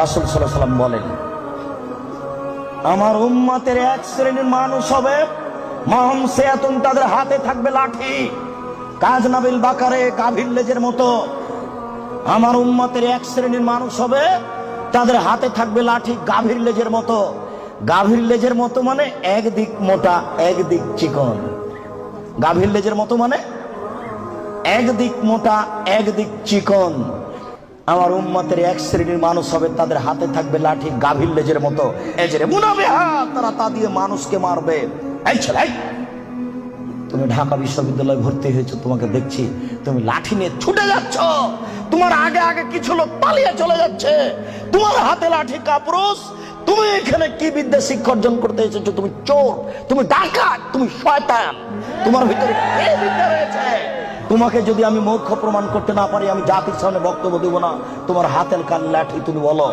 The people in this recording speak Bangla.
রাসূল সাল্লাল্লাহু আলাইহি ওয়াসাল্লাম বলেন, আমার উম্মতের এক শ্রেণীর মানুষ হবে মাহম সেয়াতুন, তাদের হাতে থাকবে লাঠি, কাজনাবিল বাকারে, গাভীর লেজের মতো। আমার উম্মতের এক শ্রেণীর মানুষ হবে তাদের হাতে থাকবে লাঠি গাভীর লেজের মতো। গাভীর লেজের মতো মানে একদিক মোটা একদিক চিকন। গাভীর লেজের মতো মানে একদিক মোটা একদিক চিকন। আমার উম্মতের এক শ্রেণীর মানুষ হবে তাদের হাতে থাকবে লাঠি গাভীর লেজের মতো। এজরে মুনাফিহা, তারা তা দিয়ে মানুষকে মারবে। এই ছেলে, তুমি ঢাকা বিশ্ববিদ্যালয়ে ভর্তি হয়েছো, তোমাকে দেখছি তুমি লাঠি নিয়ে ছুটে যাচ্ছ, তোমার আগে আগে কিছু লোক পালিয়ে চলে যাচ্ছে, তোমার হাতে লাঠি কাপুরুষ। তুমি এখানে কি বিদ্যা শিক্ষা অর্জন করতে এসেছো? তুমি চোর, তুমি ডাকাত, তুমি শয়তান। তোমার ভিতরে কি বিদ্যা রয়েছে? তোমাকে যদি আমি মূর্খ প্রমাণ করতে না পারি, আমি জাতির সামনে বক্তব্য দেব না। তোমার হাতের কান লাঠি, তুমি বলো।